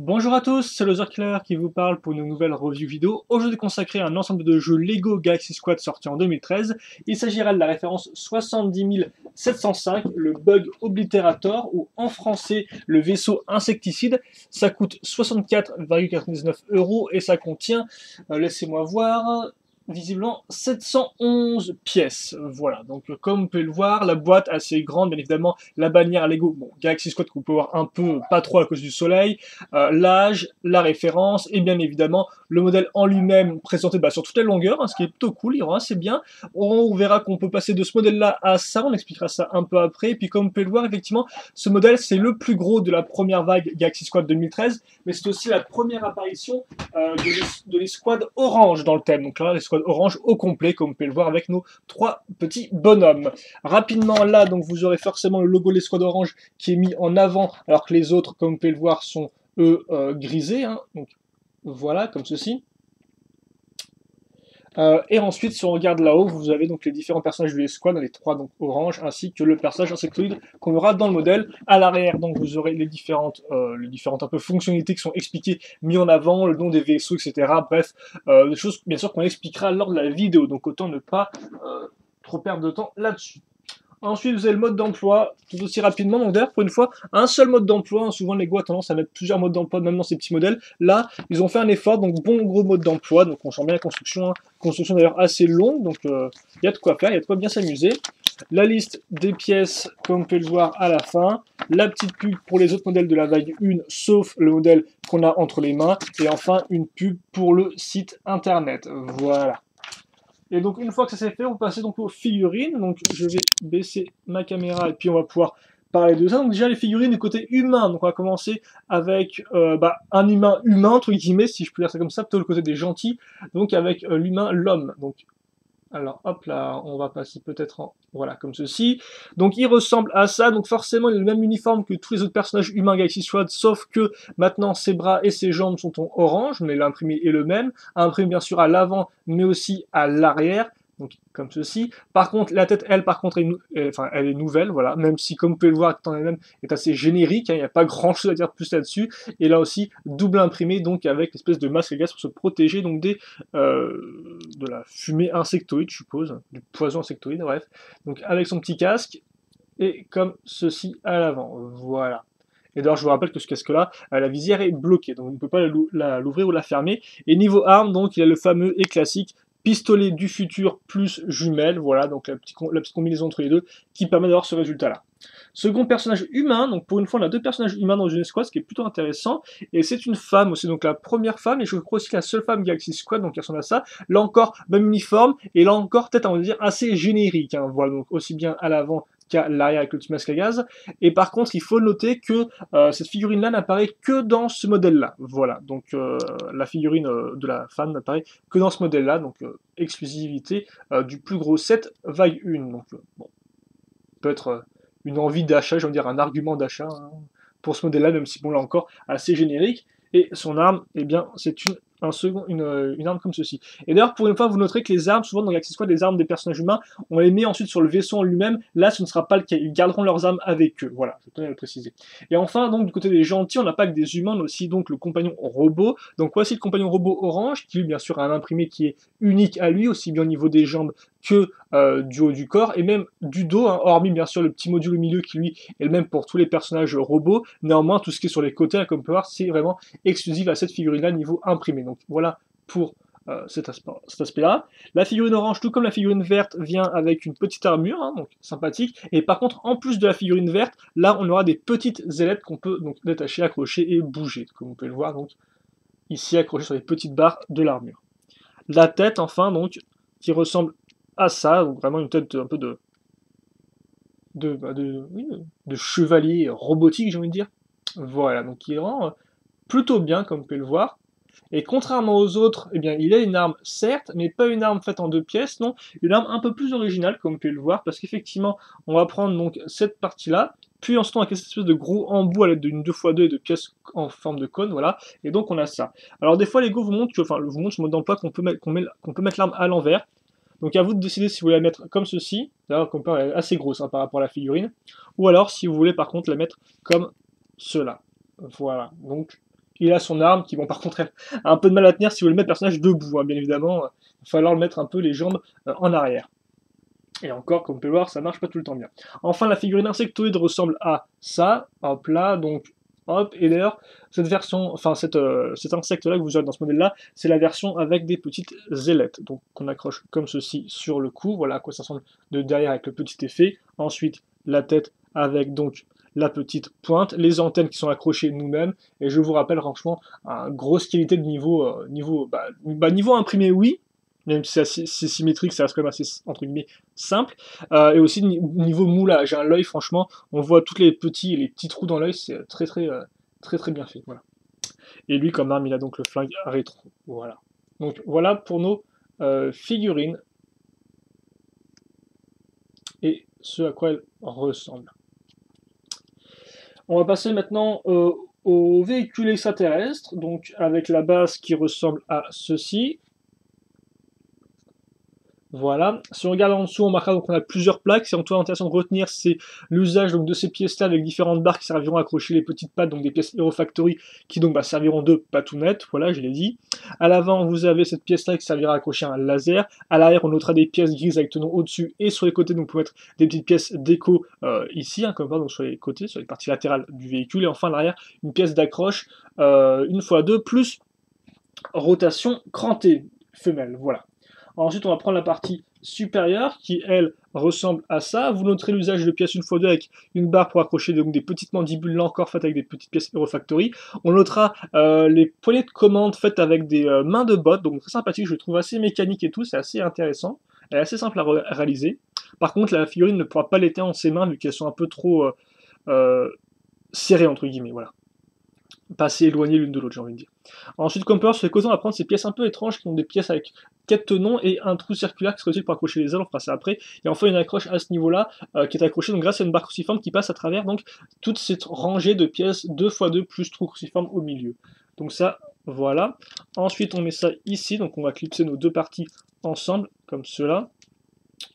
Bonjour à tous, c'est Loserkiller qui vous parle pour une nouvelle review vidéo, aujourd'hui consacrée à un ensemble de jeux Lego Galaxy Squad sorti en 2013. Il s'agira de la référence 70 705, le Bug Obliterator, ou en français le vaisseau insecticide. Ça coûte 64,99 € et ça contient, laissez-moi voir, visiblement 711 pièces. Voilà, donc comme vous pouvez le voir, la boîte assez grande, bien évidemment, la bannière Lego, bon, Galaxy Squad que vous pouvez voir un peu, pas trop à cause du soleil, l'âge, la référence, et bien évidemment le modèle en lui-même présenté sur toute la longueur, ce qui est plutôt cool, il rend assez bien. On verra qu'on peut passer de ce modèle-là à ça, on expliquera ça un peu après, et puis comme vous pouvez le voir, effectivement, ce modèle c'est le plus gros de la première vague Galaxy Squad 2013, mais c'est aussi la première apparition de les squads orange dans le thème, donc là les squads orange au complet, comme vous pouvez le voir avec nos trois petits bonhommes. Rapidement là, donc vous aurez forcément le logo les squads orange qui est mis en avant, alors que les autres, comme vous pouvez le voir, sont eux grisés, hein. Donc voilà, comme ceci. Et ensuite, si on regarde là-haut, vous avez donc les différents personnages du squad, les trois donc orange, ainsi que le personnage insectoïde qu'on aura dans le modèle. À l'arrière, donc vous aurez les différentes un peu fonctionnalités qui sont expliquées, mis en avant, le nom des vaisseaux, etc. Bref, des choses bien sûr qu'on expliquera lors de la vidéo, donc autant ne pas trop perdre de temps là-dessus. Ensuite, vous avez le mode d'emploi, tout aussi rapidement. Donc d'ailleurs, pour une fois, un seul mode d'emploi. Hein, souvent, Lego a tendance à mettre plusieurs modes d'emploi, même dans ces petits modèles. Là, ils ont fait un effort, donc bon gros mode d'emploi. Donc on sent bien la construction. Hein. Construction d'ailleurs assez longue, donc il y a de quoi faire, il y a de quoi bien s'amuser. La liste des pièces, comme vous pouvez le voir à la fin. La petite pub pour les autres modèles de la vague 1, sauf le modèle qu'on a entre les mains. Et enfin, une pub pour le site internet. Voilà. Et donc une fois que ça c'est fait, on passe donc aux figurines. Donc je vais baisser ma caméra et puis on va pouvoir parler de ça. Donc déjà les figurines du côté humain. Donc on va commencer avec un humain entre guillemets, si je peux dire ça comme ça, plutôt le côté des gentils. Donc avec l'humain, l'homme. Donc alors hop là, on va passer peut-être en... Voilà, comme ceci. Donc il ressemble à ça, donc forcément il a le même uniforme que tous les autres personnages humains Galaxy Squad, sauf que maintenant ses bras et ses jambes sont en orange, mais l'imprimé est le même. Imprimé bien sûr à l'avant, mais aussi à l'arrière. Donc comme ceci. Par contre, la tête, elle, par contre, elle est nouvelle, voilà. Même si, comme vous pouvez le voir, en elle-même est assez générique, hein, il n'y a pas grand-chose à dire plus là-dessus. Et là aussi, double imprimé, donc avec l'espèce de masque à gaz pour se protéger donc de la fumée insectoïde, je suppose, du poison insectoïde, bref. Donc avec son petit casque et comme ceci à l'avant, voilà. Et d'ailleurs, je vous rappelle que ce casque-là, la visière est bloquée, donc on ne peut pas l'ouvrir ou la fermer. Et niveau arme, donc, il y a le fameux et classique pistolet du futur plus jumelle, voilà, donc la petite combinaison entre les deux qui permet d'avoir ce résultat-là. Second personnage humain, donc pour une fois on a deux personnages humains dans une squad, ce qui est plutôt intéressant, et c'est une femme aussi, donc la première femme, et je crois aussi la seule femme Galaxy Squad, donc elle ressemble à ça, là encore, même uniforme, et là encore, peut-être on va dire assez générique, hein, voilà, donc aussi bien à l'avant qu'à l'arrière avec le petit masque à gaz, et par contre il faut noter que cette figurine-là n'apparaît que dans ce modèle-là, voilà, donc la figurine de la femme n'apparaît que dans ce modèle-là, donc exclusivité du plus gros set vague 1, donc bon, peut-être une envie d'achat, j'ai envie de dire un argument d'achat hein, pour ce modèle-là, même si bon là encore assez générique. Et son arme, eh bien, c'est une arme comme ceci. Et d'ailleurs, pour une fois, vous noterez que les armes, souvent dans Galaxy Squad, les armes des personnages humains, on les met ensuite sur le vaisseau en lui-même. Là, ce ne sera pas le cas. Ils garderont leurs armes avec eux. Voilà, je tenais à le préciser. Et enfin, donc, du côté des gentils, on n'a pas que des humains, mais aussi donc le compagnon robot. Donc, voici le compagnon robot orange, qui lui, bien sûr, a un imprimé qui est unique à lui, aussi bien au niveau des jambes que du haut du corps, et même du dos, hein, hormis bien sûr le petit module au milieu qui lui est le même pour tous les personnages robots. Néanmoins, tout ce qui est sur les côtés, comme on peut voir, c'est vraiment exclusif à cette figurine-là niveau imprimé. Donc voilà pour cet aspect-là. La figurine orange, tout comme la figurine verte, vient avec une petite armure, hein, donc sympathique. Et par contre, en plus de la figurine verte, là, on aura des petites ailettes qu'on peut donc détacher, accrocher et bouger, comme vous pouvez le voir, donc ici accroché sur les petites barres de l'armure. La tête, enfin, donc, qui ressemble à ça, donc vraiment une tête un peu de chevalier robotique, j'ai envie de dire. Voilà, donc il rend plutôt bien, comme vous pouvez le voir. Et contrairement aux autres, eh bien, il a une arme, certes, mais pas une arme faite en deux pièces, non, une arme un peu plus originale, comme vous pouvez le voir, parce qu'effectivement, on va prendre donc cette partie-là, puis ensuite on a cette espèce de gros embout à l'aide d'une 2x2 et de pièces en forme de cône, voilà, et donc on a ça. Alors des fois, Lego vous montre, vous montre ce mode d'emploi qu'on peut mettre l'arme à l'envers, donc à vous de décider si vous voulez la mettre comme ceci, d'ailleurs comme elle est assez grosse hein, par rapport à la figurine, ou alors si vous voulez par contre la mettre comme cela. Voilà, donc il a son arme qui, bon, par contre, elle a un peu de mal à tenir si vous voulez mettre le personnage debout, hein, bien évidemment. Il va falloir le mettre un peu les jambes en arrière. Et encore, comme on peut le voir, ça marche pas tout le temps bien. Enfin, la figurine insectoïde ressemble à ça. Hop là, donc, hop. Et d'ailleurs, cette version, enfin, cet insecte-là que vous aurez dans ce modèle-là, c'est la version avec des petites ailettes. Donc, qu'on accroche comme ceci sur le cou. Voilà à quoi ça ressemble de derrière avec le petit effet. Ensuite, la tête avec donc la petite pointe, les antennes qui sont accrochées nous-mêmes, et je vous rappelle franchement, une grosse qualité de niveau imprimé, oui, même si c'est symétrique, ça reste quand même assez, entre guillemets, simple, et aussi niveau moulage, hein, l'œil, franchement, on voit tous les petits trous dans l'œil, c'est très bien fait, voilà. Et lui, comme arme, il a donc le flingue rétro, voilà. Donc voilà pour nos figurines, et ce à quoi elles ressemblent. On va passer maintenant au véhicule extraterrestre, donc avec la base qui ressemble à ceci. Voilà. Si on regarde en dessous, on marquera qu'on a plusieurs plaques. C'est en tout cas intéressant de retenir, c'est l'usage de ces pièces-là avec différentes barres qui serviront à accrocher les petites pattes, donc des pièces Hero Factory qui donc serviront de patounettes. Voilà, je l'ai dit. À l'avant, vous avez cette pièce-là qui servira à accrocher un laser. À l'arrière, on notera des pièces grises avec tenons au-dessus et sur les côtés, donc on peut mettre des petites pièces déco ici, hein, comme ça, donc sur les côtés, sur les parties latérales du véhicule. Et enfin, à l'arrière, une pièce d'accroche 1x2 plus rotation crantée femelle. Voilà. Ensuite, on va prendre la partie supérieure qui, elle, ressemble à ça. Vous noterez l'usage de pièces 1x2 avec une barre pour accrocher donc des petites mandibules, là encore faites avec des petites pièces Hero Factory. On notera les poignées de commande faites avec des mains de botte, donc très sympathique, je le trouve assez mécanique et tout, c'est assez intéressant. Elle est assez simple à réaliser. Par contre, la figurine ne pourra pas l'éteindre en ses mains vu qu'elles sont un peu trop serrées, entre guillemets, voilà. Pas assez éloignées l'une de l'autre, j'ai envie de dire. Ensuite, comme peur, sur les côtés, on va prendre ces pièces un peu étranges qui ont des pièces avec 4 tenons et un trou circulaire qui serait utile pour accrocher les ailes, on fera ça après. Et enfin, une accroche à ce niveau-là qui est accrochée donc, grâce à une barre cruciforme qui passe à travers donc toute cette rangée de pièces 2x2 plus trou cruciforme au milieu. Donc ça, voilà. Ensuite, on met ça ici, donc on va clipser nos deux parties ensemble, comme cela.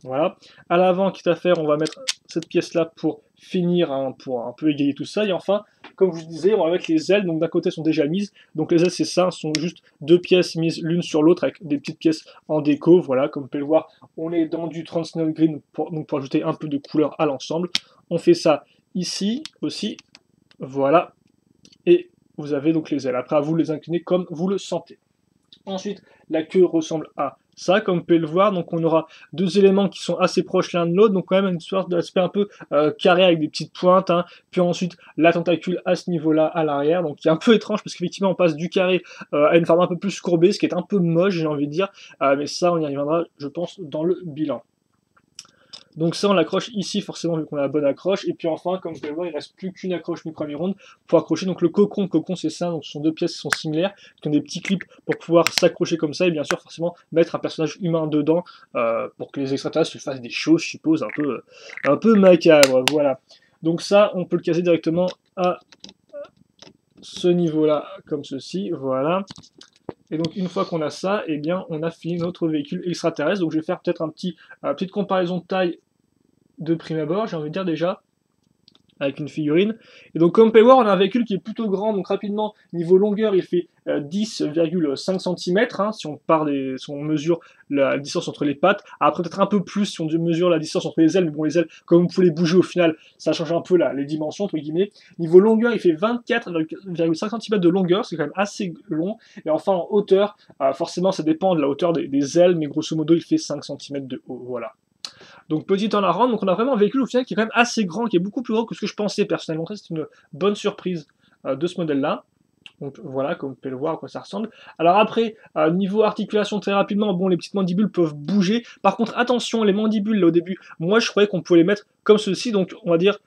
Voilà. À l'avant, quitte à faire, on va mettre cette pièce-là pour finir, hein, pour un peu égayer tout ça. Et enfin, comme je vous disais, on va mettre les ailes. Donc d'un côté, elles sont déjà mises. Donc les ailes, c'est ça, ce sont juste deux pièces mises l'une sur l'autre avec des petites pièces en déco. Voilà, comme vous pouvez le voir, on est dans du Transneon Green pour ajouter un peu de couleur à l'ensemble. On fait ça ici aussi. Voilà. Et vous avez donc les ailes. Après, à vous de les incliner comme vous le sentez. Ensuite, la queue ressemble à ça, comme vous pouvez le voir. Donc on aura deux éléments qui sont assez proches l'un de l'autre, donc quand même une sorte d'aspect un peu carré avec des petites pointes, hein. Puis ensuite la tentacule à ce niveau-là à l'arrière, donc qui est un peu étrange parce qu'effectivement on passe du carré à une forme un peu plus courbée, ce qui est un peu moche, j'ai envie de dire, mais ça on y reviendra je pense dans le bilan. Donc ça, on l'accroche ici, forcément, vu qu'on a la bonne accroche. Et puis enfin, comme vous pouvez le voir, il ne reste plus qu'une accroche mi-première ronde pour accrocher donc le cocon. Le cocon, c'est ça, donc ce sont deux pièces qui sont similaires, qui ont des petits clips pour pouvoir s'accrocher comme ça. Et bien sûr, forcément, mettre un personnage humain dedans pour que les extraterrestres fassent des choses, je suppose, un peu macabres. Voilà. Donc ça, on peut le caser directement à ce niveau-là, comme ceci. Voilà. Et donc une fois qu'on a ça, eh bien on a fini notre véhicule extraterrestre. Donc je vais faire peut-être petite comparaison de taille de prime abord, j'ai envie de dire déjà, avec une figurine. Et donc comme vous pouvez voir, on a un véhicule qui est plutôt grand, donc rapidement, niveau longueur, il fait 10,5 cm, hein, si on mesure la distance entre les pattes. Après peut-être un peu plus si on mesure la distance entre les ailes, mais bon les ailes, comme vous pouvez les bouger au final, ça change un peu les dimensions, entre guillemets. Niveau longueur, il fait 24,5 cm de longueur, c'est quand même assez long. Et enfin en hauteur, forcément ça dépend de la hauteur des ailes, mais grosso modo il fait 5 cm de haut, voilà. Donc petit en la ronde, donc on a vraiment un véhicule au final qui est quand même assez grand, qui est beaucoup plus grand que ce que je pensais personnellement. C'est une bonne surprise de ce modèle-là. Donc voilà, comme vous pouvez le voir à quoi ça ressemble. Alors après, niveau articulation très rapidement, bon les petites mandibules peuvent bouger. Par contre attention, les mandibules là au début, moi je croyais qu'on pouvait les mettre comme ceci, donc on va dire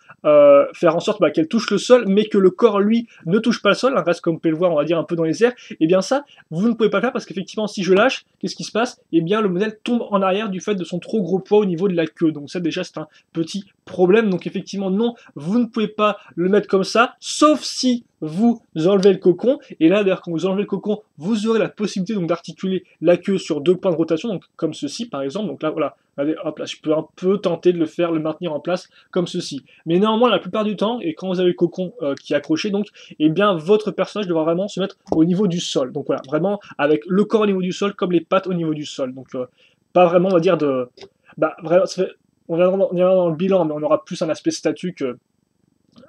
faire en sorte qu'elles touchent le sol, mais que le corps lui ne touche pas le sol, hein, reste comme vous pouvez le voir on va dire un peu dans les airs. Et bien ça, vous ne pouvez pas le faire parce qu'effectivement si je lâche, qu'est-ce qui se passe? Et bien le modèle tombe en arrière du fait de son trop gros poids au niveau de la queue. Donc ça déjà c'est un petit problème. Donc effectivement non, vous ne pouvez pas le mettre comme ça, sauf si vous enlevez le cocon, et là d'ailleurs quand vous enlevez le cocon, vous aurez la possibilité donc d'articuler la queue sur 2 points de rotation, donc comme ceci par exemple, donc là voilà, regardez, hop là, je peux un peu tenter de le maintenir en place comme ceci. Mais néanmoins la plupart du temps, et quand vous avez le cocon qui est accroché donc, eh bien votre personnage devra vraiment se mettre au niveau du sol. Donc voilà, vraiment avec le corps au niveau du sol, comme les pattes au niveau du sol. Donc pas vraiment on va dire de... Bah vraiment, on viendra dans le bilan, mais on aura plus un aspect statue que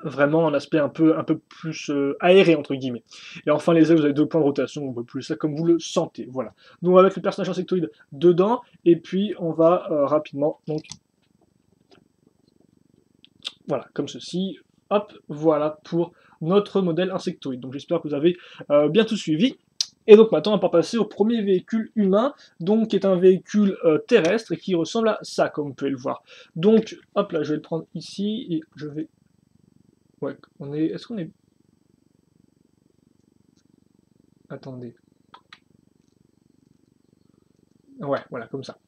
vraiment un aspect un peu plus aéré entre guillemets. Et enfin les ailes, vous avez 2 points de rotation, on peut plus ça comme vous le sentez, voilà. Donc on va mettre le personnage insectoïde dedans, et puis on va rapidement, donc voilà, comme ceci, hop, voilà pour notre modèle insectoïde. Donc j'espère que vous avez bien tout suivi. Et donc maintenant, on va passer au premier véhicule humain, donc qui est un véhicule terrestre et qui ressemble à ça, comme vous pouvez le voir. Donc, hop là, je vais le prendre ici et je vais... Ouais, on est... Est-ce qu'on est... Attendez. Ouais, voilà, comme ça.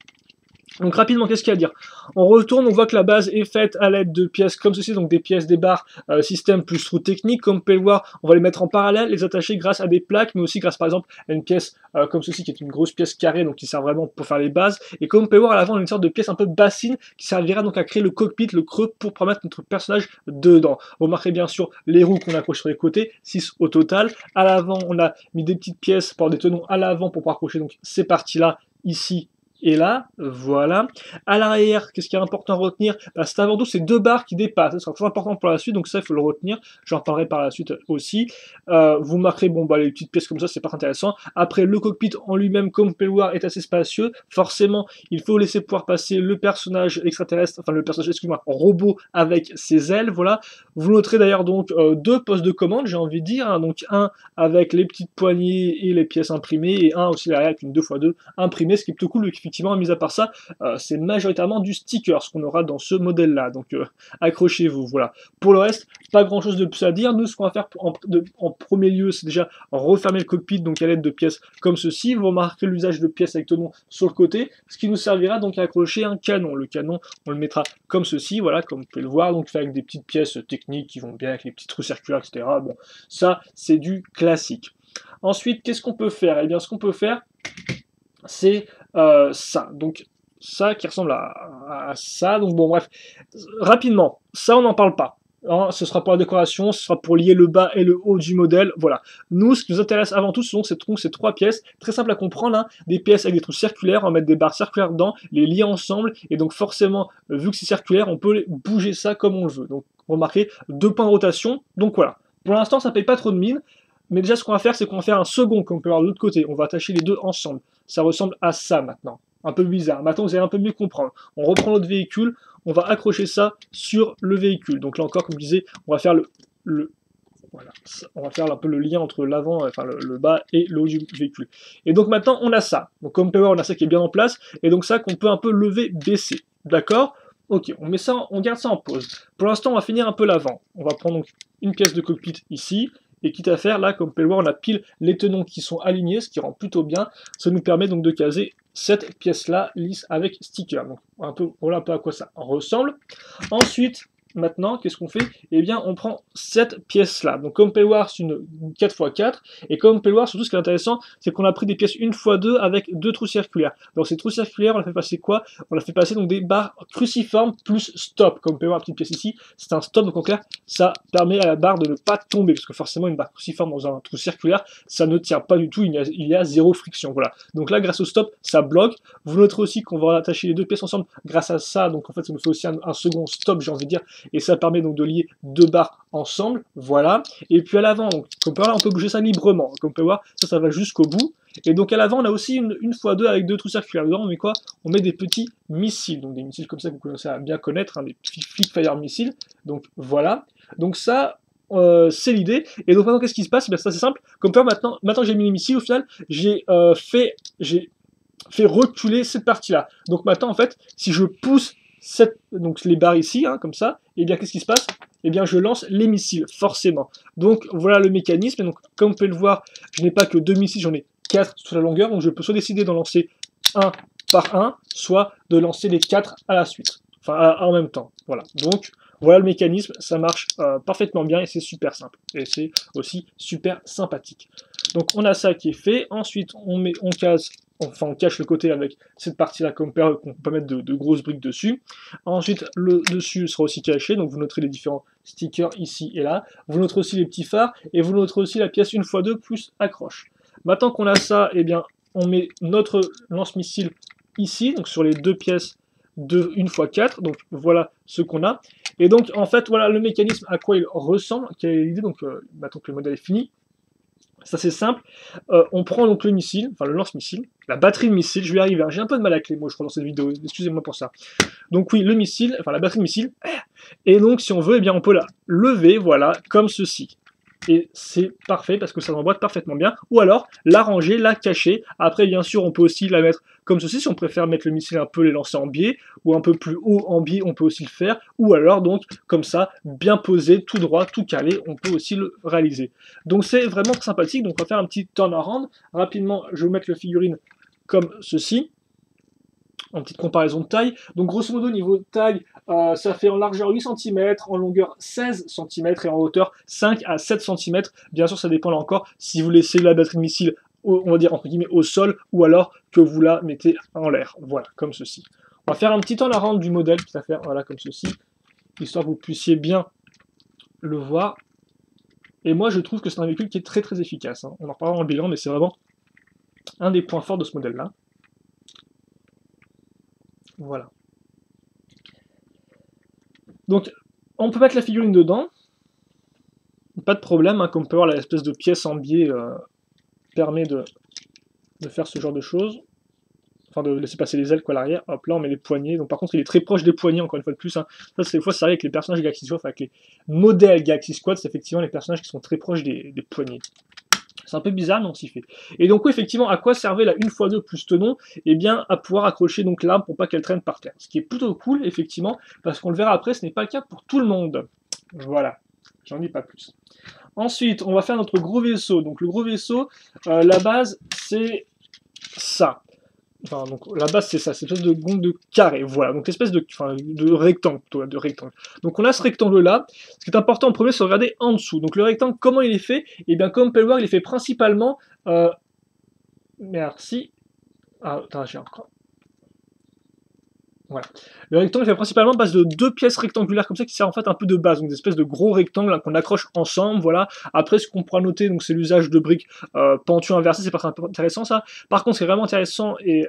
Donc rapidement, qu'est-ce qu'il y a à dire? On retourne, on voit que la base est faite à l'aide de pièces comme ceci, donc des pièces, des barres, système plus trou technique. Comme vous pouvez le voir, on va les mettre en parallèle, les attacher grâce à des plaques, mais aussi grâce par exemple à une pièce comme ceci, qui est une grosse pièce carrée, donc qui sert vraiment pour faire les bases. Et comme vous pouvez voir à l'avant, on a une sorte de pièce un peu bassine qui servira donc à créer le cockpit, le creux, pour permettre notre personnage dedans. Vous remarquerez bien sûr les roues qu'on accroche sur les côtés, 6 au total. À l'avant, on a mis des petites pièces pour des tenons à l'avant pour pouvoir accrocher donc ces parties-là, ici et là, voilà. À l'arrière, qu'est-ce qui est important à retenir? Bah, c'est avant tout ces 2 barres qui dépassent. Ça sera très important pour la suite, donc ça, il faut le retenir. J'en parlerai par la suite aussi. Vous marquerez, bon, bah, les petites pièces comme ça, c'est pas intéressant. Après, le cockpit en lui-même, comme vous pouvez le voir, est assez spacieux. Forcément, il faut laisser pouvoir passer le personnage extraterrestre, enfin, le personnage, excuse-moi, robot avec ses ailes, voilà. Vous noterez d'ailleurs donc 2 postes de commande, j'ai envie de dire, hein. Donc un avec les petites poignées et les pièces imprimées, et un aussi derrière avec une 2x2 imprimée, ce qui est plutôt cool. Effectivement, mis à part ça, c'est majoritairement du sticker, ce qu'on aura dans ce modèle-là, donc accrochez-vous, voilà. Pour le reste, pas grand-chose de plus à dire. Nous, ce qu'on va faire en premier lieu, c'est déjà refermer le cockpit, donc à l'aide de pièces comme ceci. Vous remarquez l'usage de pièces avec tenon sur le côté, ce qui nous servira donc à accrocher un canon. Le canon, on le mettra comme ceci, voilà, comme vous pouvez le voir, donc fait avec des petites pièces techniques qui vont bien avec les petits trous circulaires, etc. Bon, ça, c'est du classique. Ensuite, qu'est-ce qu'on peut faire? Eh bien, ce qu'on peut faire, c'est ça. Donc, ça qui ressemble à ça. Donc, bon, bref. Rapidement, ça, on n'en parle pas. Hein, ce sera pour la décoration, ce sera pour lier le bas et le haut du modèle. Voilà. Nous, ce qui nous intéresse avant tout, ce sont ces 3 pièces. Très simple à comprendre. Hein, des pièces avec des trous circulaires. On va mettre des barres circulaires dedans, les lier ensemble. Et donc, forcément, vu que c'est circulaire, on peut bouger ça comme on le veut. Donc, remarquez, 2 points de rotation. Donc, voilà. Pour l'instant, ça paye pas trop de mine. Mais déjà, ce qu'on va faire, c'est qu'on va faire un second, comme on peut voir de l'autre côté. On va attacher les 2 ensemble. Ça ressemble à ça maintenant. Un peu bizarre. Maintenant, vous allez un peu mieux comprendre. On reprend notre véhicule, on va accrocher ça sur le véhicule. Donc là encore, comme je disais, on va faire voilà, on va faire un peu le lien entre l'avant, enfin le bas et le haut du véhicule. Et donc maintenant, on a ça. Donc comme vous pouvez voir, on a ça qui est bien en place. Et donc ça qu'on peut un peu lever, baisser. D'accord? Ok, on met ça, on garde ça en pause. Pour l'instant, on va finir un peu l'avant. On va prendre donc une pièce de cockpit ici. Et quitte à faire, là, comme vous pouvez le voir, on a pile les tenons qui sont alignés, ce qui rend plutôt bien. Ça nous permet donc de caser cette pièce-là lisse avec sticker. Donc voilà un peu à quoi ça ressemble. Ensuite, maintenant, qu'est-ce qu'on fait? Eh bien, on prend cette pièce-là. Donc, comme vous pouvez le voir, c'est une 4x4. Et comme vous pouvez le voir, surtout ce qui est intéressant, c'est qu'on a pris des pièces 1x2 avec 2 trous circulaires. Dans ces trous circulaires, on a fait passer quoi? On a fait passer donc des barres cruciformes plus stop. Comme vous pouvez voir, la petite pièce ici, c'est un stop. Donc, en clair, ça permet à la barre de ne pas tomber. Parce que forcément, une barre cruciforme dans un trou circulaire, ça ne tient pas du tout. Il y a zéro friction. Voilà. Donc là, grâce au stop, ça bloque. Vous noterez aussi qu'on va attacher les 2 pièces ensemble grâce à ça. Donc, en fait, ça nous fait aussi un second stop, j'ai envie de dire. Et ça permet donc de lier 2 barres ensemble, voilà. Et puis à l'avant, comme on peut voir, on peut bouger ça librement. Comme on peut voir, ça va jusqu'au bout. Et donc à l'avant, on a aussi une x2 avec 2 trous circulaires. Dedans, on met quoi? On met des petits missiles. Donc des missiles comme ça que vous commencez à bien connaître, hein, des petits flick fire missiles. Donc voilà. Donc ça, c'est l'idée. Et donc maintenant, qu'est-ce qui se passe? Ben, ça c'est simple. Comme ça, maintenant j'ai mis les missiles, au final, j'ai fait reculer cette partie-là. Donc maintenant, en fait, si je pousse donc les barres ici, hein, comme ça, et bien qu'est-ce qui se passe? Et bien je lance les missiles, forcément. Donc voilà le mécanisme, et donc comme vous pouvez le voir, je n'ai pas que 2 missiles, j'en ai 4 sur la longueur, donc je peux soit décider d'en lancer un par un, soit de lancer les 4 à la suite, enfin en même temps. Voilà, donc Voilà le mécanisme, ça marche parfaitement bien et c'est super simple. Et c'est aussi super sympathique. Donc on a ça qui est fait. Ensuite, on cache le côté avec cette partie-là qu'on peut mettre de grosses briques dessus. Ensuite, le dessus sera aussi caché, donc vous noterez les différents stickers ici et là. Vous noterez aussi les petits phares et vous noterez aussi la pièce 1x2 plus accroche. Maintenant qu'on a ça, eh bien, on met notre lance-missile ici, donc sur les deux pièces de 1x4, donc voilà ce qu'on a. Et donc en fait voilà le mécanisme à quoi il ressemble, quelle est l'idée, donc maintenant que le modèle est fini. Ça c'est simple, on prend donc le missile, enfin le lance-missile, la batterie de missile, je vais y arriver, j'ai un peu de mal avec les mots je crois dans cette vidéo, excusez-moi pour ça. Donc oui, le missile, enfin la batterie de missile, et donc si on veut, eh bien on peut la lever, voilà, comme ceci. Et c'est parfait parce que ça emboîte parfaitement bien. Ou alors la ranger, la cacher. Après, bien sûr, on peut aussi la mettre comme ceci si on préfère mettre le missile un peu les lancer en biais ou un peu plus haut en biais, on peut aussi le faire. Ou alors donc comme ça, bien posé, tout droit, tout calé, on peut aussi le réaliser. Donc c'est vraiment très sympathique. Donc on va faire un petit turnaround. Rapidement, je vais vous mettre le figurine comme ceci. En petite comparaison de taille. Donc grosso modo niveau de taille, ça fait en largeur 8 cm, en longueur 16 cm et en hauteur 5 à 7 cm. Bien sûr ça dépend là encore si vous laissez la batterie de missile, on va dire entre guillemets au sol, ou alors que vous la mettez en l'air. Voilà, comme ceci. On va faire un petit turnaround du modèle, qui va faire voilà comme ceci, histoire que vous puissiez bien le voir. Et moi je trouve que c'est un véhicule qui est très très efficace. Hein. On en reparlera en bilan, mais c'est vraiment un des points forts de ce modèle-là. Voilà. Donc, on peut mettre la figurine dedans. Pas de problème, hein, comme on peut voir, l'espèce de pièce en biais permet de faire ce genre de choses. Enfin, de laisser passer les ailes quoi à l'arrière. Hop, là, on met les poignets. Donc, par contre, il est très proche des poignets, encore une fois de plus. Hein. Ça, c'est des fois, c'est vrai avec les personnages Galaxy Squad, avec les modèles Galaxy Squad, c'est effectivement les personnages qui sont très proches des poignets. C'est un peu bizarre, mais on s'y fait. Et donc, oui, effectivement, à quoi servait la 1x2 plus tenon? Eh bien, à pouvoir accrocher donc l'arme pour pas qu'elle traîne par terre. Ce qui est plutôt cool, effectivement, parce qu'on le verra après, ce n'est pas le cas pour tout le monde. Voilà, j'en dis pas plus. Ensuite, on va faire notre gros vaisseau. Donc, le gros vaisseau, la base, c'est ça. Enfin, donc la base c'est ça, c'est une espèce de gond de carré, voilà, donc l'espèce de rectangle, plutôt, de rectangle. Donc on a ce rectangle là, ce qui est important en premier c'est de regarder en dessous. Donc le rectangle, comment il est fait? Et bien comme on peut le voir, il est fait principalement, merci, ah, attends, j'ai encore... Voilà. Le rectangle est fait principalement à base de deux pièces rectangulaires comme ça qui servent en fait un peu de base, donc des espèces de gros rectangles hein, qu'on accroche ensemble, voilà. Après ce qu'on pourra noter, donc c'est l'usage de briques pentues inversées, c'est pas très intéressant ça. Par contre, ce qui est vraiment intéressant et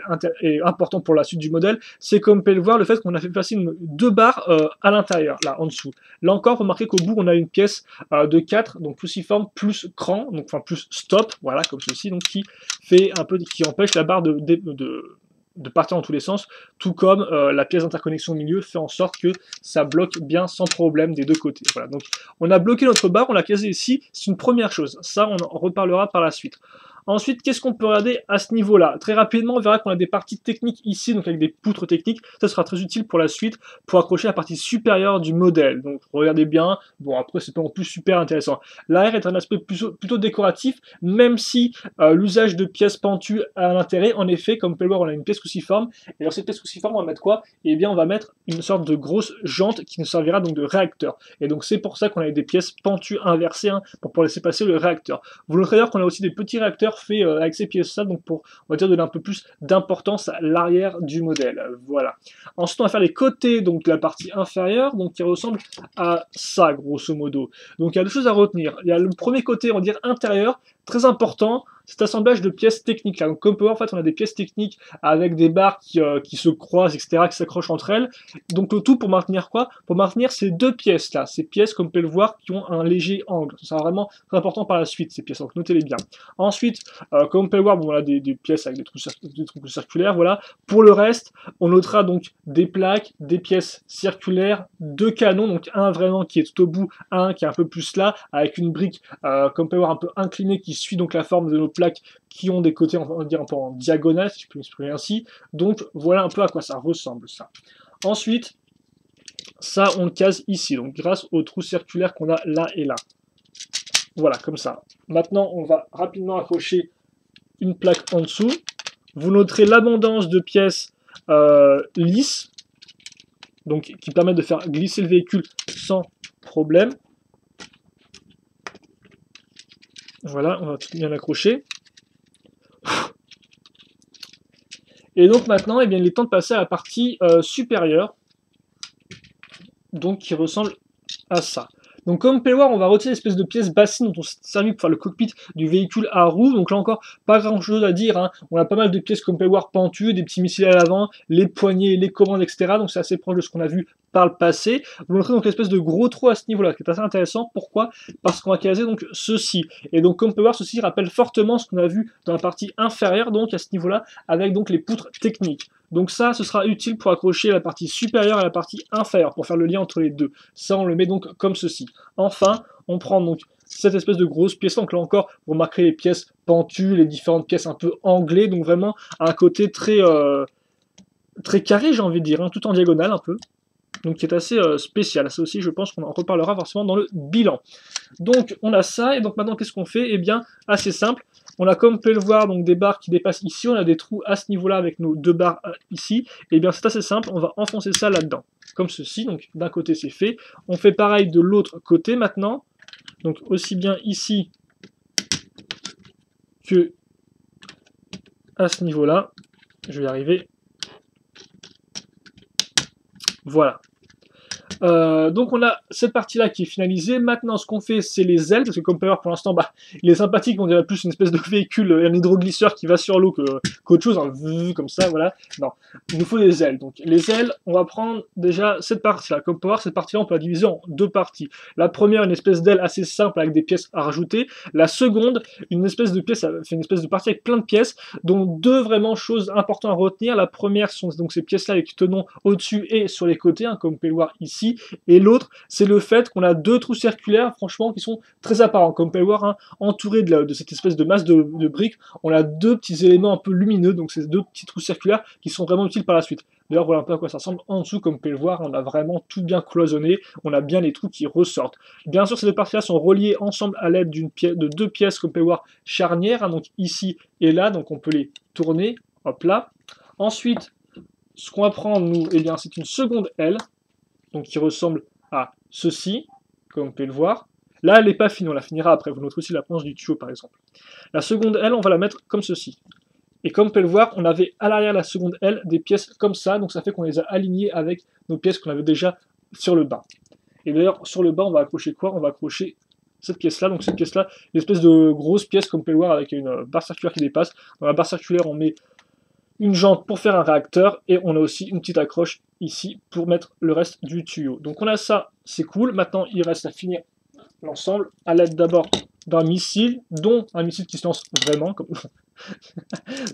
important pour la suite du modèle, c'est comme vous pouvez le voir, le fait qu'on a fait passer deux barres à l'intérieur, là en dessous. Là encore, remarquez qu'au bout on a une pièce de 4, donc cruciforme plus cran, donc enfin plus stop, voilà comme ceci, donc qui fait un peu, qui empêche la barre de partir dans tous les sens, tout comme la pièce d'interconnexion au milieu fait en sorte que ça bloque bien sans problème des deux côtés. Voilà, donc on a bloqué notre barre, on l'a casé ici, c'est une première chose, ça on en reparlera par la suite. Ensuite, qu'est-ce qu'on peut regarder à ce niveau-là? Très rapidement, on verra qu'on a des parties techniques ici, donc avec des poutres techniques. Ça sera très utile pour la suite, pour accrocher la partie supérieure du modèle. Donc regardez bien, bon après c'est pas non plus super intéressant. L'arrière est un aspect plutôt décoratif, même si l'usage de pièces pentues a un intérêt. En effet, comme vous pouvez le voir, on a une pièce cruciforme, et dans cette pièce cruciforme, on va mettre quoi? Eh bien, on va mettre une sorte de grosse jante qui nous servira donc de réacteur. Et donc c'est pour ça qu'on a des pièces pentues inversées, hein, pour pouvoir laisser passer le réacteur. Vous noterez d'ailleurs qu'on a aussi des petits réacteurs fait avec ces pièces-là, donc pour, on va dire, donner un peu plus d'importance à l'arrière du modèle. Voilà. Ensuite, on va faire les côtés donc, de la partie inférieure, donc qui ressemble à ça, grosso modo. Donc, il y a deux choses à retenir. Il y a le premier côté, on va dire, intérieur, très important, cet assemblage de pièces techniques là. Donc comme on peut voir, en fait, on a des pièces techniques avec des barres qui se croisent, etc., qui s'accrochent entre elles. Donc le tout pour maintenir quoi? Pour maintenir ces deux pièces là, ces pièces comme on peut le voir qui ont un léger angle. Ça sera vraiment très important par la suite ces pièces, donc notez-les bien. Ensuite, comme on peut le voir, bon, on a des pièces avec des trous circulaires, voilà. Pour le reste, on notera donc des plaques, des pièces circulaires, deux canons, donc un vraiment qui est tout au bout, un qui est un peu plus là, avec une brique, comme on peut le voir, un peu inclinée qui suit donc la forme de nos plaques qui ont des côtés, on va dire un peu en diagonale, si je peux m'exprimer ainsi. Donc voilà un peu à quoi ça ressemble ça. Ensuite, ça on le case ici, donc grâce aux trous circulaires qu'on a là et là. Voilà, comme ça. Maintenant, on va rapidement accrocher une plaque en dessous. Vous noterez l'abondance de pièces lisses. donc qui permettent de faire glisser le véhicule sans problème. Voilà, on va tout bien l'accrocher. Et donc maintenant, eh bien, il est temps de passer à la partie supérieure, donc qui ressemble à ça. Donc comme vous pouvez le voir, on va retirer l'espèce de pièce bassine dont on s'est servi pour faire le cockpit du véhicule à roues. Donc là encore, pas grand chose à dire, hein. On a pas mal de pièces comme vous pouvez le voir pentues, des petits missiles à l'avant, les poignées, les commandes, etc. Donc c'est assez proche de ce qu'on a vu par le passé. Vous montrez donc l'espèce de gros trou à ce niveau-là, qui est assez intéressant. Pourquoi? Parce qu'on va caser donc ceci. Et donc comme vous pouvez voir, ceci rappelle fortement ce qu'on a vu dans la partie inférieure, donc à ce niveau-là, avec donc les poutres techniques. Donc ça, ce sera utile pour accrocher la partie supérieure et la partie inférieure, pour faire le lien entre les deux. Ça, on le met donc comme ceci. Enfin, on prend donc cette espèce de grosse pièce. Donc là encore, vous remarquerez les pièces pentues, les différentes pièces un peu anglais, donc vraiment un côté très, très carré, j'ai envie de dire, hein, tout en diagonale un peu. Donc qui est assez spécial. Ça aussi, je pense qu'on en reparlera forcément dans le bilan. Donc on a ça, et donc maintenant qu'est-ce qu'on fait? Eh bien, assez simple. On a, comme vous pouvez le voir, donc des barres qui dépassent ici, on a des trous à ce niveau-là avec nos deux barres ici. Et bien c'est assez simple, on va enfoncer ça là-dedans, comme ceci. Donc d'un côté c'est fait. On fait pareil de l'autre côté maintenant. Donc aussi bien ici que à ce niveau-là. Je vais y arriver. Voilà. Donc on a cette partie-là qui est finalisée. Maintenant, ce qu'on fait, c'est les ailes, parce que comme vous pouvez voir pour l'instant, bah, il est sympathique, on dirait plus une espèce de véhicule, un hydroglisseur qui va sur l'eau qu'autre chose, hein, comme ça, voilà. Non, il nous faut des ailes. Donc les ailes, on va prendre déjà cette partie-là. Comme vous pouvez voir, cette partie-là, on peut la diviser en deux parties. La première, une espèce d'aile assez simple avec des pièces à rajouter. La seconde, une espèce de pièce, une espèce de partie avec plein de pièces, dont deux vraiment choses importantes à retenir. La première sont donc ces pièces-là avec tenons au-dessus et sur les côtés, hein, comme vous pouvez le voir ici. Et l'autre, c'est le fait qu'on a deux trous circulaires, franchement, qui sont très apparents. Comme vous pouvez le voir, hein, entouré de cette espèce de masse de briques, on a deux petits éléments un peu lumineux, donc ces deux petits trous circulaires qui sont vraiment utiles par la suite. D'ailleurs, voilà un peu à quoi ça ressemble en dessous, comme vous pouvez le voir, on a vraiment tout bien cloisonné, on a bien les trous qui ressortent. Bien sûr, ces deux parties-là sont reliées ensemble à l'aide de deux pièces, comme vous pouvez le voir, charnières, hein, donc ici et là, donc on peut les tourner, hop là. Ensuite, ce qu'on va prendre, nous, eh bien, c'est une seconde aile, donc qui ressemble à ceci, comme vous pouvez le voir. Là, elle n'est pas finie, on la finira après. Vous noterez aussi la planche du tuyau, par exemple. La seconde aile, on va la mettre comme ceci. Et comme vous pouvez le voir, on avait à l'arrière de la seconde aile des pièces comme ça, donc ça fait qu'on les a alignées avec nos pièces qu'on avait déjà sur le bas. Et d'ailleurs, sur le bas, on va accrocher quoi? On va accrocher cette pièce-là. Donc cette pièce-là, une espèce de grosse pièce, comme vous pouvez le voir, avec une barre circulaire qui dépasse. Dans la barre circulaire, on met une jante pour faire un réacteur, et on a aussi une petite accroche ici pour mettre le reste du tuyau. Donc on a ça, c'est cool. Maintenant, il reste à finir l'ensemble à l'aide d'abord d'un missile, dont un missile qui se lance vraiment. Comme...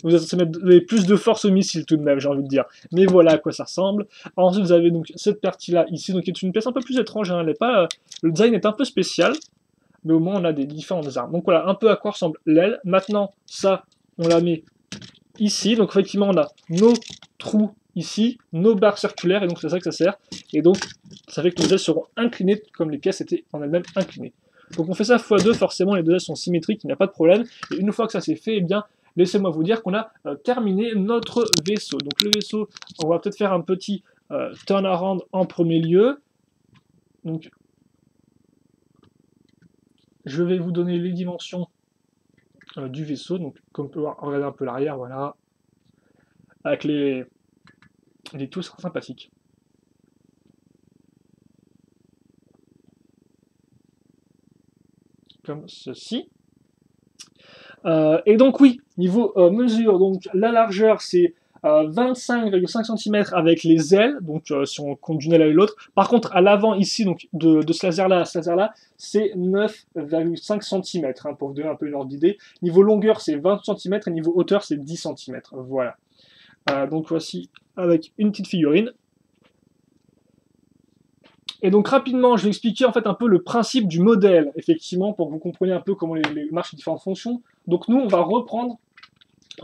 vous allez mettre plus de force au missile tout de même, j'ai envie de dire. Mais voilà à quoi ça ressemble. Ensuite, vous avez donc cette partie-là ici, donc qui est une pièce un peu plus étrange. Hein, elle est pas, le design est un peu spécial, mais au moins on a des différentes armes. Donc voilà, un peu à quoi ressemble l'aile. Maintenant, ça, on la met ici, donc effectivement on a nos trous ici, nos barres circulaires, et donc c'est ça que ça sert, et donc ça fait que nos ailes seront inclinées comme les pièces étaient en elles-mêmes inclinées. Donc on fait ça x2, forcément les deux ailes sont symétriques, il n'y a pas de problème, et une fois que ça c'est fait, eh bien laissez-moi vous dire qu'on a terminé notre vaisseau. Donc le vaisseau, on va peut-être faire un petit turnaround en premier lieu. Donc je vais vous donner les dimensions du vaisseau, donc comme on peut voir, regardez un peu l'arrière, voilà, avec les tout sera sympathique. Comme ceci. Et donc oui, niveau mesure, donc la largeur c'est 25,5 cm avec les ailes, donc si on compte d'une aile à l'autre. Par contre, à l'avant ici, donc de ce laser-là à ce laser-là, c'est 9,5 cm, hein, pour vous donner un peu une ordre d'idée. Niveau longueur, c'est 20 cm, et niveau hauteur, c'est 10 cm. Voilà. Donc voici avec une petite figurine. Et donc rapidement, je vais expliquer en fait un peu le principe du modèle, effectivement, pour que vous compreniez un peu comment marchent les différentes fonctions. Donc nous, on va reprendre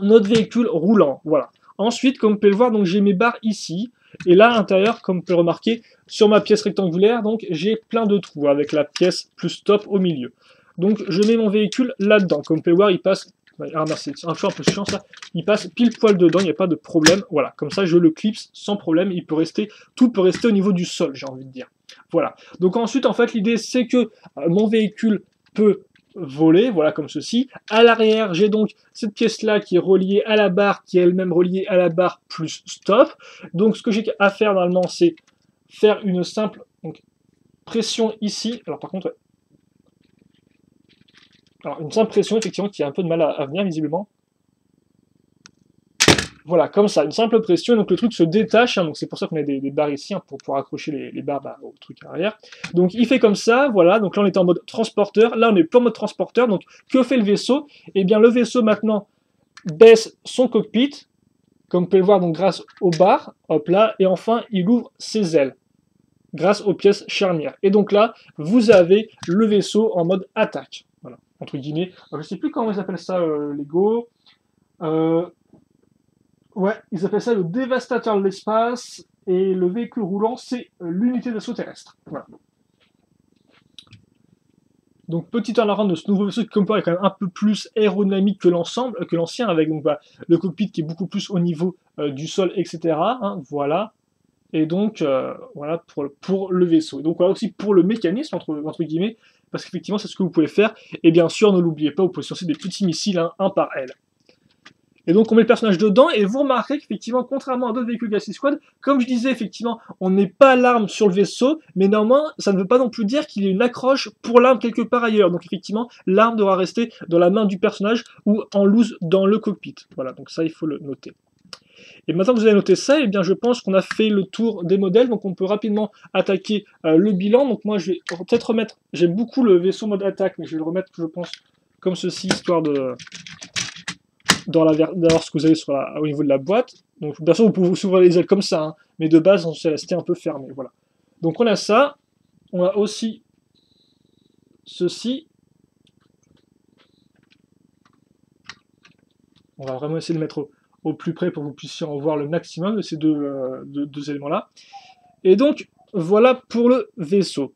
notre véhicule roulant, voilà. Ensuite, comme vous pouvez le voir, donc j'ai mes barres ici, et là à l'intérieur, comme vous pouvez le remarquer, sur ma pièce rectangulaire, donc j'ai plein de trous avec la pièce plus top au milieu. Donc je mets mon véhicule là-dedans, comme vous pouvez le voir, il passe Ah non, c'est toujours un peu chiant ça. Il passe pile poil dedans, il n'y a pas de problème. Voilà, comme ça je le clipse sans problème. Il peut rester, tout peut rester au niveau du sol, j'ai envie de dire. Voilà. Donc ensuite, en fait, l'idée c'est que mon véhicule peut voler, voilà, comme ceci. À l'arrière, j'ai donc cette pièce-là qui est reliée à la barre, qui est elle-même reliée à la barre plus stop. Donc ce que j'ai à faire normalement, c'est faire une simple pression ici. Alors par contre, alors une simple pression, effectivement, qui a un peu de mal à venir, visiblement. Voilà, comme ça, une simple pression, donc le truc se détache, hein, donc c'est pour ça qu'on a des barres ici, hein, pour pouvoir accrocher les barres au truc arrière. Donc il fait comme ça, voilà, donc là on est en mode transporteur, là on est plus en mode transporteur, donc que fait le vaisseau? Eh bien le vaisseau maintenant baisse son cockpit, comme vous pouvez le voir donc grâce aux barres, hop là, et enfin il ouvre ses ailes, grâce aux pièces charnières. Et donc là, vous avez le vaisseau en mode attaque, voilà, entre guillemets. Alors, je sais plus comment ils appellent ça, Lego. Ouais, ils appellent ça le dévastateur de l'espace, et le véhicule roulant, c'est l'unité d'assaut terrestre. Voilà. Donc petit en avant de ce nouveau vaisseau qui comme est quand même un peu plus aérodynamique que l'ensemble, que l'ancien, avec donc le cockpit qui est beaucoup plus au niveau du sol, etc. Hein, voilà. Et donc voilà pour le vaisseau. Et donc voilà aussi pour le mécanisme entre guillemets, parce qu'effectivement c'est ce que vous pouvez faire. Et bien sûr, ne l'oubliez pas, vous pouvez lancer des petits missiles, hein, un par aile. Et donc on met le personnage dedans, et vous remarquerez qu'effectivement, contrairement à d'autres véhicules Galaxy Squad, comme je disais, effectivement, on n'est pas l'arme sur le vaisseau, mais néanmoins, ça ne veut pas non plus dire qu'il y ait une accroche pour l'arme quelque part ailleurs. Donc effectivement, l'arme devra rester dans la main du personnage ou en loose dans le cockpit. Voilà, donc ça, il faut le noter. Et maintenant que vous avez noté ça, eh bien, je pense qu'on a fait le tour des modèles, donc on peut rapidement attaquer le bilan. Donc moi, je vais peut-être remettre, j'aime beaucoup le vaisseau mode attaque, mais je vais le remettre, je pense, comme ceci, histoire de... d'avoir ce que vous avez au niveau de la boîte. Donc bien sûr vous pouvez vous ouvrir les ailes comme ça, hein, mais de base c'est resté un peu fermé. Voilà. Donc on a ça, on a aussi ceci. On va vraiment essayer de le mettre au plus près pour que vous puissiez en voir le maximum de ces deux éléments-là. Et donc voilà pour le vaisseau.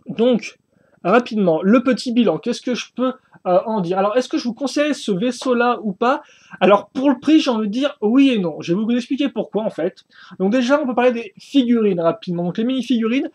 Donc rapidement, le petit bilan, qu'est-ce que je peux en dire? Alors, est-ce que je vous conseille ce vaisseau-là ou pas? Alors, pour le prix, j'ai envie de dire oui et non. Je vais vous expliquer pourquoi, en fait. Donc déjà, on peut parler des figurines rapidement. Donc les mini-figurines,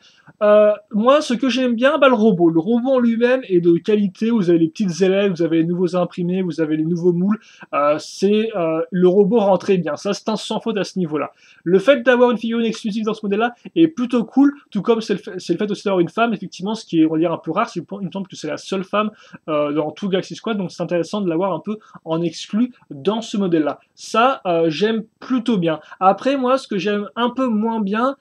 moi, ce que j'aime bien, le robot. Le robot en lui-même est de qualité. Vous avez les petites ailes, vous avez les nouveaux imprimés, vous avez les nouveaux moules. Le robot rend très bien. Ça, c'est un sans faute à ce niveau-là. Le fait d'avoir une figurine exclusive dans ce modèle-là est plutôt cool, tout comme c'est le fait aussi d'avoir une femme, effectivement, ce qui est, on va dire, un peu rare. Il me semble que c'est la seule femme dans tout Galaxy Squad, donc c'est intéressant de l'avoir un peu en exclu dans ce modèle-là. Ça, j'aime plutôt bien. Après, moi, ce que j'aime un peu moins bien,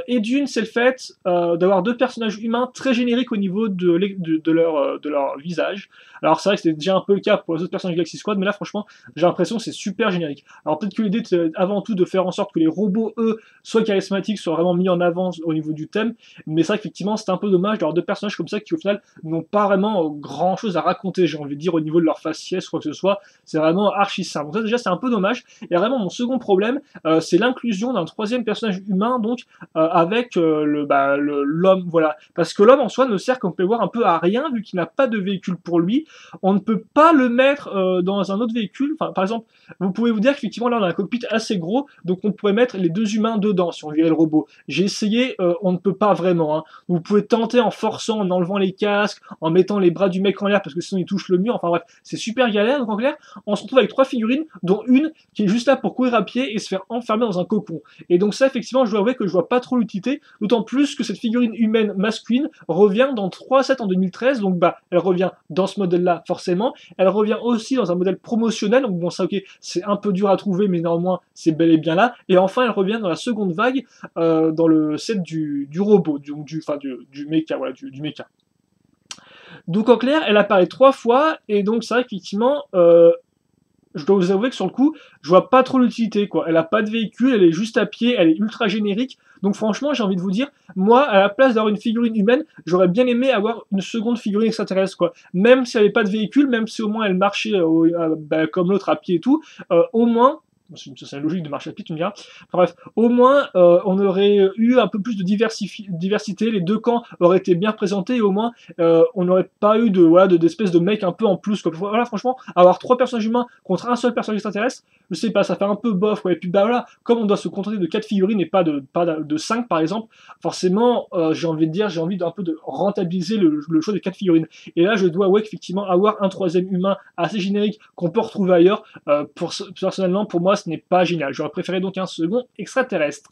et d'une, c'est le fait d'avoir deux personnages humains très génériques au niveau de leur visage. Alors c'est vrai que c'était déjà un peu le cas pour les autres personnages Galaxy Squad, mais là, franchement, j'ai l'impression que c'est super générique. Alors peut-être que l'idée, c'est avant tout de faire en sorte que les robots, eux, soient charismatiques, soient vraiment mis en avant au niveau du thème, mais c'est vrai qu'effectivement, c'est un peu dommage d'avoir deux personnages comme ça qui, au final, n'ont pas vraiment grand-chose à raconter, j'ai envie de dire, au niveau de leur faciès, quoi que ce soit. C'est vraiment archi simple. Donc ça, déjà, c'est un peu dommage. Et vraiment, mon second problème, c'est l'inclusion d'un troisième personnage humain, donc, avec l'homme, voilà. Parce que l'homme, en soi, ne sert, comme vous pouvez voir, un peu à rien, vu qu'il n'a pas de véhicule pour lui. On ne peut pas le mettre dans un autre véhicule. Enfin, par exemple, vous pouvez vous dire qu'effectivement, là, on a un cockpit assez gros, donc on pourrait mettre les deux humains dedans, si on virait le robot. J'ai essayé, on ne peut pas vraiment, hein. Vous pouvez tenter en forçant, en enlevant les casques, en mettant les bras du mec en l'air, parce que sinon il touche le mur. Enfin bref, c'est super galère. Donc en clair, on se retrouve avec trois figurines, dont une qui est juste là pour courir à pied et se faire enfermer dans un cocon. Et donc ça, effectivement, je dois avouer que je vois pas trop l'utilité, d'autant plus que cette figurine humaine masculine revient dans 3.7 en 2013, donc elle revient dans ce modèle-là, forcément. Elle revient aussi dans un modèle promotionnel, donc bon, ça, ok, c'est un peu dur à trouver, mais néanmoins, c'est bel et bien là. Et enfin, elle revient dans la seconde vague, dans le set du robot, du mecha, voilà, du mecha. Donc en clair, elle apparaît 3 fois, et donc c'est vrai qu'effectivement, je dois vous avouer que sur le coup, je vois pas trop l'utilité, quoi. Elle a pas de véhicule, elle est juste à pied, elle est ultra générique. Donc franchement, j'ai envie de vous dire, moi, à la place d'avoir une figurine humaine, j'aurais bien aimé avoir une seconde figurine extraterrestre, quoi. Même si elle avait pas de véhicule, même si au moins elle marchait comme l'autre à pied et tout, au moins, C'est une logique de marche à pied, tu me diras. Enfin, bref, au moins, on aurait eu un peu plus de diversité, les deux camps auraient été bien représentés, et au moins, on n'aurait pas eu d'espèces de mecs un peu en plus, quoi. Voilà, franchement, avoir 3 personnages humains contre un seul personnage extraterrestre, je sais pas, ça fait un peu bof, quoi. Et puis, bah voilà, comme on doit se contenter de 4 figurines et pas de 5, par exemple, forcément, j'ai envie d'un peu de rentabiliser le choix des 4 figurines. Et là, je dois, effectivement, avoir un troisième humain assez générique qu'on peut retrouver ailleurs. Personnellement, pour moi, ce n'est pas génial. J'aurais préféré donc un second extraterrestre.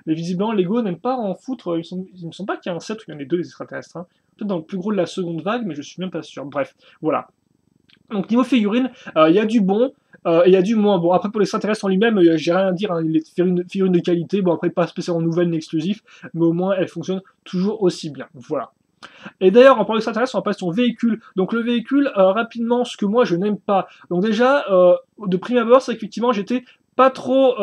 Mais visiblement, Lego n'aime pas en foutre. Il me semble pas qu'il y a un set où il y en a 2 extraterrestres. Hein. Peut-être dans le plus gros de la seconde vague, mais je suis même pas sûr. Bref, voilà. Donc niveau figurines, il y a du bon, et il y a du moins bon. Après pour les extraterrestres en lui-même, j'ai rien à dire, hein, les figurines de qualité, bon après pas spécialement nouvelles ni exclusives, mais au moins elles fonctionnent toujours aussi bien. Voilà. Et d'ailleurs, en parlant d'extraterrestres, on va passer sur son véhicule. Donc le véhicule, rapidement, ce que moi je n'aime pas. Donc déjà, de prime abord, c'est qu'effectivement j'étais pas trop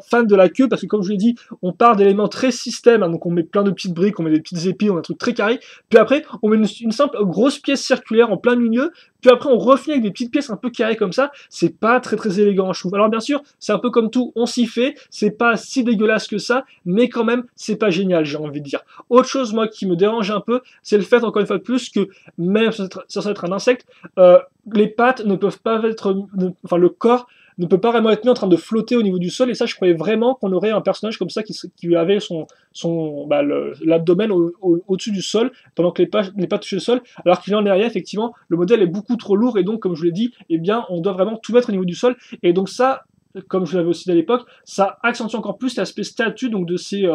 fan de la queue, parce que comme je l'ai dit, on part d'éléments très système, hein, donc on met plein de petites briques, on met des petites épines, on a un truc très carré, puis après on met une simple grosse pièce circulaire en plein milieu, puis après on refait avec des petites pièces un peu carrées comme ça, c'est pas très élégant je trouve. Alors bien sûr, c'est un peu comme tout, on s'y fait, c'est pas si dégueulasse que ça, mais quand même, c'est pas génial, j'ai envie de dire. Autre chose, moi, qui me dérange un peu, c'est le fait, encore une fois de plus, que même sans être un insecte, les pattes ne peuvent pas être, enfin le corps ne peut pas vraiment être mis en train de flotter au niveau du sol, et ça je croyais vraiment qu'on aurait un personnage comme ça qui avait l'abdomen au-dessus du sol, pendant que les pattes touchaient le sol, alors qu'il est en derrière, effectivement, le modèle est beaucoup trop lourd, et donc comme je l'ai dit, eh bien on doit vraiment tout mettre au niveau du sol, et donc ça, comme je l'avais aussi dit à l'époque, ça accentue encore plus l'aspect statut donc de ces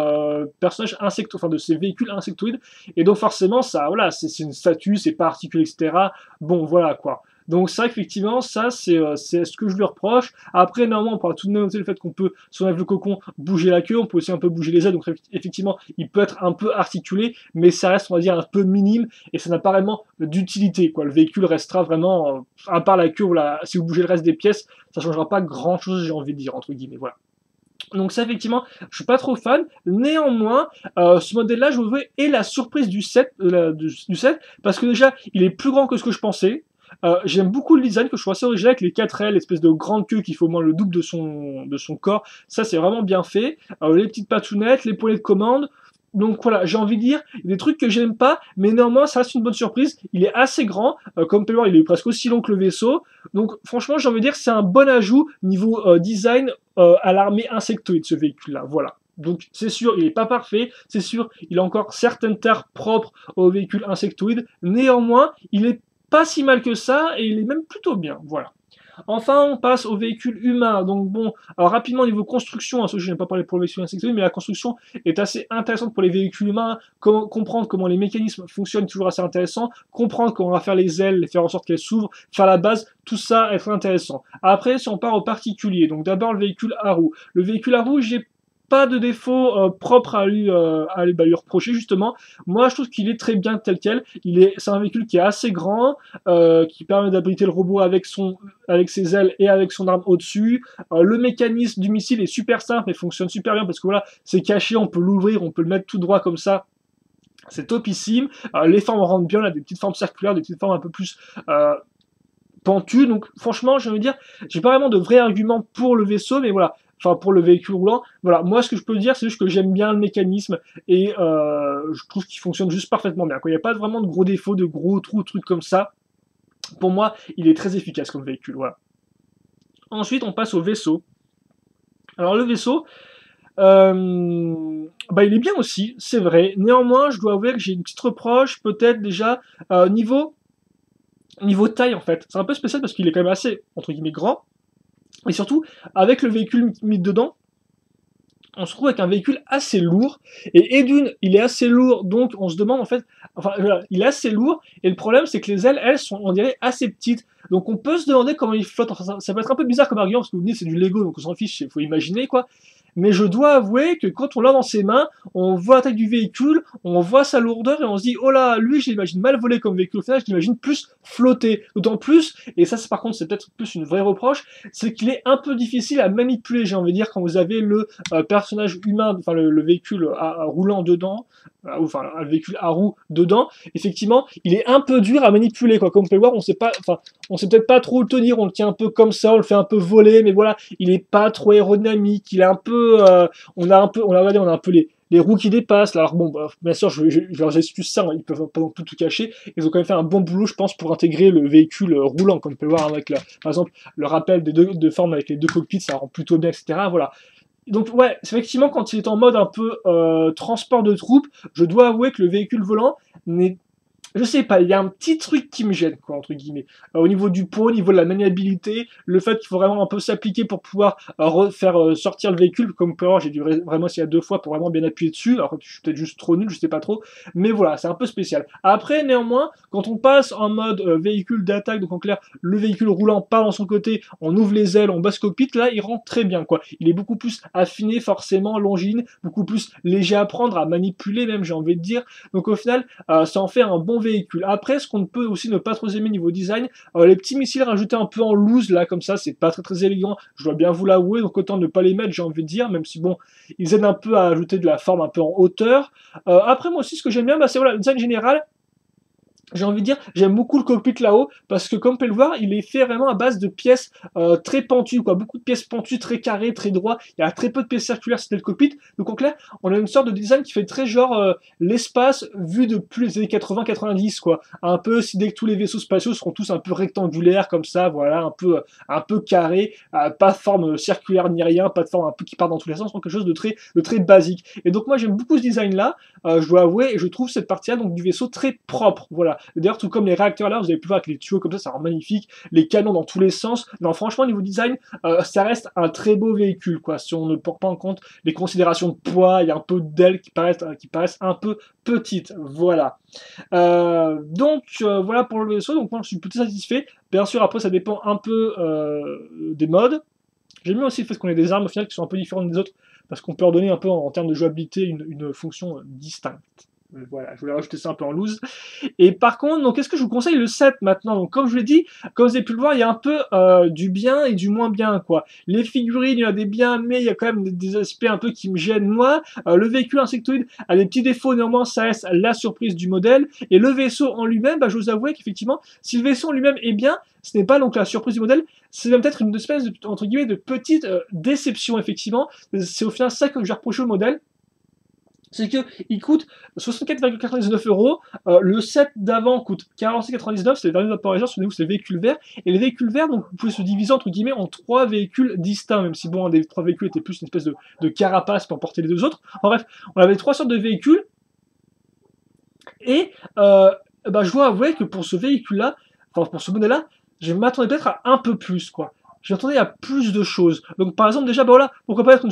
personnages insectoïdes, enfin de ces véhicules insectoïdes, et donc forcément ça, voilà, c'est une statue, c'est pas articulé, etc. Bon, voilà quoi. Donc ça, effectivement, ça c'est ce que je lui reproche. Après, normalement, on pourra tout de même noter le fait qu'on peut, si on enlève le cocon, bouger la queue, on peut aussi un peu bouger les ailes, donc effectivement, il peut être un peu articulé, mais ça reste, on va dire, un peu minime, et ça n'a pas vraiment d'utilité, quoi. Le véhicule restera vraiment, à part la queue, voilà, si vous bougez le reste des pièces, ça changera pas grand chose, j'ai envie de dire, entre guillemets, voilà. Donc ça, effectivement, je suis pas trop fan. Néanmoins, ce modèle-là, je veux est la surprise du set, du set, parce que déjà, il est plus grand que ce que je pensais. J'aime beaucoup le design que je trouve assez original avec les 4 ailes, l'espèce de grande queue qui fait au moins le double de son corps. Ça, c'est vraiment bien fait. Les petites patounettes, les poignées de commande. Donc voilà, j'ai envie de dire, il y a des trucs que j'aime pas, mais néanmoins, ça reste une bonne surprise. Il est assez grand, comme peut le voir, il est presque aussi long que le vaisseau. Donc franchement, j'ai envie de dire, c'est un bon ajout niveau design à l'armée insectoïde, ce véhicule-là. Voilà. Donc c'est sûr, il n'est pas parfait, c'est sûr, il a encore certaines terres propres aux véhicules insectoïdes. Néanmoins, il est pas si mal que ça, et il est même plutôt bien. Voilà. Enfin, on passe aux véhicules humains. Donc bon, alors rapidement, niveau construction, hein, je n'ai pas parlé pour les véhicules insectoïdes, mais la construction est assez intéressante pour les véhicules humains. Comprendre comment les mécanismes fonctionnent, toujours assez intéressant. Comprendre comment on va faire les ailes, faire en sorte qu'elles s'ouvrent, faire la base, tout ça est très intéressant. Après, si on part au particulier, donc d'abord le véhicule à roues. Le véhicule à roues, j'ai pas de défaut propre à lui reprocher justement. Moi je trouve qu'il est très bien tel quel. C'est un véhicule qui est assez grand, qui permet d'abriter le robot avec ses ailes et avec son arme au-dessus. Le mécanisme du missile est super simple et fonctionne super bien parce que voilà, c'est caché, on peut l'ouvrir, on peut le mettre tout droit comme ça. C'est topissime. Les formes rentrent bien, là, des petites formes circulaires, des petites formes un peu plus pentues. Donc franchement, je veux dire, j'ai pas vraiment de vrais arguments pour le vaisseau, mais voilà. Enfin, pour le véhicule roulant, voilà. Moi, ce que je peux dire, c'est juste que j'aime bien le mécanisme et je trouve qu'il fonctionne juste parfaitement bien. Il n'y a pas vraiment de gros défauts, de gros trous, trucs comme ça. Pour moi, il est très efficace comme véhicule, voilà. Ensuite, on passe au vaisseau. Alors, le vaisseau, il est bien aussi, c'est vrai. Néanmoins, je dois avouer que j'ai une petite reproche, peut-être déjà, niveau taille, en fait. C'est un peu spécial parce qu'il est quand même assez, entre guillemets, grand. Et surtout, avec le véhicule mis dedans, on se trouve avec un véhicule assez lourd. Et d'une, il est assez lourd, donc on se demande en fait... Enfin, voilà, il est assez lourd, et le problème c'est que les ailes, elles, sont, on dirait, assez petites. Donc on peut se demander comment il flotte. Enfin, ça peut être un peu bizarre comme argument, parce que vous me dites c'est du Lego, donc on s'en fiche, il faut imaginer, quoi. mais je dois avouer que quand on l'a dans ses mains, on voit la taille du véhicule, on voit sa lourdeur et on se dit, oh là, lui, je l'imagine mal voler comme véhicule, au final, je l'imagine plus flotter. D'autant plus, et ça, par contre, c'est peut-être plus une vraie reproche, c'est qu'il est un peu difficile à manipuler, j'ai envie de dire, quand vous avez le personnage humain, enfin le véhicule roulant dedans, enfin un véhicule à roues dedans, effectivement, il est un peu dur à manipuler, quoi. Comme vous pouvez le voir, on sait pas, enfin, on sait peut-être pas trop le tenir, on le tient un peu comme ça, on le fait un peu voler, mais voilà, il est pas trop aérodynamique, il est un peu, on a regardé, on a un peu les roues qui dépassent. Alors bon, bah, bien sûr, je leur excuse ça, hein, ils peuvent pas non plus tout cacher. Ils ont quand même fait un bon boulot, je pense, pour intégrer le véhicule roulant, comme vous pouvez le voir, avec par exemple le rappel des deux de forme avec les deux cockpits, ça rend plutôt bien, etc. Voilà. Donc ouais, effectivement, quand il est en mode un peu transport de troupes, je dois avouer que le véhicule volant n'est, je sais pas, il y a un petit truc qui me gêne, quoi, entre guillemets. Au niveau du pot, au niveau de la maniabilité, le fait qu'il faut vraiment un peu s'appliquer pour pouvoir faire sortir le véhicule, comme peut avoir, j'ai dû vraiment essayer 2 fois pour vraiment bien appuyer dessus, alors je suis peut-être juste trop nul, je sais pas trop, mais voilà, c'est un peu spécial. Après, néanmoins, quand on passe en mode véhicule d'attaque, donc en clair, le véhicule roulant part dans son côté, on ouvre les ailes, on basse cockpit, là, il rentre très bien, quoi. Il est beaucoup plus affiné, forcément, longiligne, beaucoup plus léger à prendre, à manipuler même, j'ai envie de dire. Donc au final, ça en fait un bon véhicule. Après, ce qu'on ne peut aussi ne pas trop aimer niveau design, les petits missiles rajoutés un peu en loose, là, comme ça, c'est pas très très élégant, je dois bien vous l'avouer, donc autant ne pas les mettre, j'ai envie de dire, même si bon, ils aident un peu à ajouter de la forme un peu en hauteur. Après, moi aussi, ce que j'aime bien, bah, c'est voilà, le design général, j'ai envie de dire, j'aime beaucoup le cockpit là-haut, parce que comme vous pouvez le voir, il est fait vraiment à base de pièces très pentues, quoi. Beaucoup de pièces pentues, très carrées, très droits. Il y a très peu de pièces circulaires, c'était le cockpit. Donc en clair, on a une sorte de design qui fait très genre l'espace vu depuis les années 80-90, quoi. Un peu, si dès que tous les vaisseaux spatiaux seront tous un peu rectangulaires, comme ça, voilà, un peu carré, pas de forme circulaire ni rien, pas de forme un peu qui part dans tous les sens, donc quelque chose de très basique. Et donc moi j'aime beaucoup ce design-là, je dois avouer, et je trouve cette partie-là donc du vaisseau très propre, voilà. D'ailleurs, tout comme les réacteurs là, vous avez pu voir avec les tuyaux comme ça rend magnifique, les canons dans tous les sens. Non, franchement, niveau design, ça reste un très beau véhicule, quoi. Si on ne porte pas en compte les considérations de poids, il y a un peu d'ailes qui paraissent un peu petites, voilà. Voilà pour le vaisseau, donc moi je suis plutôt satisfait. Bien sûr, après ça dépend un peu des modes. J'aime bien aussi le fait qu'on ait des armes au final qui sont un peu différentes des autres, parce qu'on peut leur donner un peu en termes de jouabilité une fonction distincte. Voilà, je voulais rajouter ça un peu en loose. Et par contre, donc, est-ce que je vous conseille le 7 maintenant? Donc, comme je vous l'ai dit, comme vous avez pu le voir, il y a un peu du bien et du moins bien, quoi. Les figurines, il y a des biens, mais il y a quand même des aspects un peu qui me gênent, moi. Le véhicule insectoïde a des petits défauts, néanmoins, ça reste la surprise du modèle. Et le vaisseau en lui-même, bah, je vous avoue qu'effectivement, si le vaisseau en lui-même est bien, ce n'est pas donc la surprise du modèle, c'est même peut-être une espèce de, entre guillemets, de petite déception, effectivement. C'est au final ça que je vais reprocher au modèle. C'est que il coûte 64,99 euros. Le set d'avant coûte 46,99. C'est les derniers vaporiseurs. Souvenez-vous, c'est les véhicules verts. Et les véhicules verts, donc, vous pouvez se diviser entre guillemets en 3 véhicules distincts, même si bon, un des 3 véhicules était plus une espèce de carapace pour porter les 2 autres. En bref, on avait 3 sortes de véhicules. Et bah, je dois avouer que pour ce véhicule-là, enfin pour ce modèle-là, je m'attendais peut-être à un peu plus, quoi. Je m'attendais à plus de choses. Donc par exemple déjà, bah voilà, pourquoi pas être un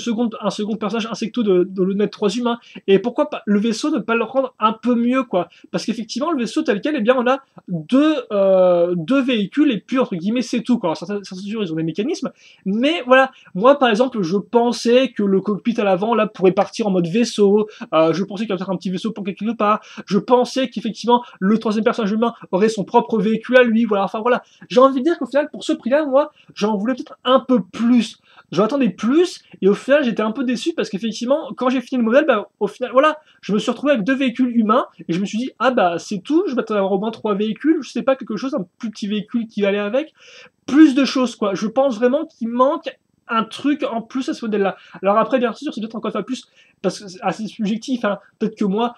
second personnage insecto de le mettre 3 humains. Et pourquoi pas le vaisseau ne pas le rendre un peu mieux, quoi. Parce qu'effectivement, le vaisseau tel quel, eh bien on a deux véhicules et puis entre guillemets c'est tout, quoi. Alors, certains sûr, ils ont des mécanismes. Mais voilà, moi par exemple, je pensais que le cockpit à l'avant là pourrait partir en mode vaisseau. Je pensais qu'il y avait peut-être un petit vaisseau pour quelque part. Je pensais qu'effectivement le troisième personnage humain aurait son propre véhicule à lui. Voilà, enfin voilà. J'ai envie de dire qu'au final, pour ce prix-là, moi, j'en voulais peut-être un peu plus. J'en attendais plus, et au final, j'étais un peu déçu parce qu'effectivement, quand j'ai fini le modèle, bah, au final, voilà, je me suis retrouvé avec 2 véhicules humains, et je me suis dit, ah bah, c'est tout, je m'attendais à avoir au moins 3 véhicules, je sais pas, quelque chose, un plus petit véhicule qui allait avec, plus de choses, quoi. Je pense vraiment qu'il manque un truc en plus à ce modèle-là. Alors après, bien sûr, c'est peut-être encore une fois plus, parce que c'est assez subjectif, hein. Peut-être que moi,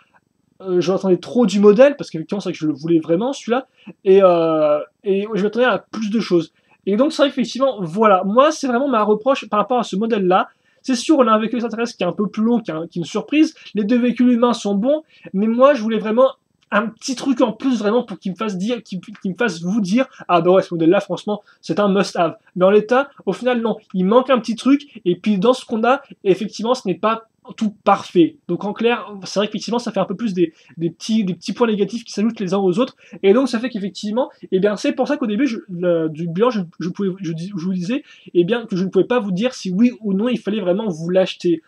je m'attendais trop du modèle, parce qu'effectivement, c'est vrai que je le voulais vraiment, celui-là, et je m'attendais à plus de choses. Et donc, c'est vrai qu'effectivement, voilà, moi, c'est vraiment ma reproche par rapport à ce modèle-là. C'est sûr, on a un véhicule extraterrestre qui est un peu plus long, qui est une surprise. Les 2 véhicules humains sont bons, mais moi, je voulais vraiment un petit truc en plus, vraiment, pour qu'il me fasse dire, qu'il me fasse vous dire, ah bah ouais, ce modèle-là, franchement, c'est un must-have. Mais en l'état, au final, non. Il manque un petit truc, et puis dans ce qu'on a, effectivement, ce n'est pas tout parfait. Donc en clair, c'est vrai qu'effectivement, ça fait un peu plus des petits points négatifs qui s'ajoutent les uns aux autres. Et donc ça fait qu'effectivement, eh bien c'est pour ça qu'au début du bilan, je vous disais eh bien, que je ne pouvais pas vous dire si oui ou non il fallait vraiment vous l'acheter.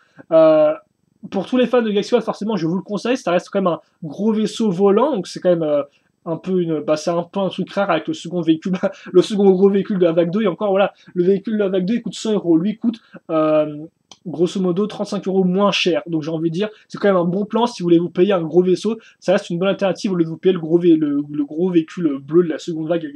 Pour tous les fans de Galaxy Watch, forcément, je vous le conseille. Ça reste quand même un gros vaisseau volant, donc c'est quand même un peu c'est un peu un truc rare avec le second véhicule, le second gros véhicule de la vague 2. Et encore, voilà, le véhicule de la vague 2 il coûte 100 euros. Lui, il coûte grosso modo 35 euros moins cher. Donc j'ai envie de dire, c'est quand même un bon plan si vous voulez vous payer un gros vaisseau. Ça reste une bonne alternative au lieu de vous payer le gros véhicule bleu de la seconde vague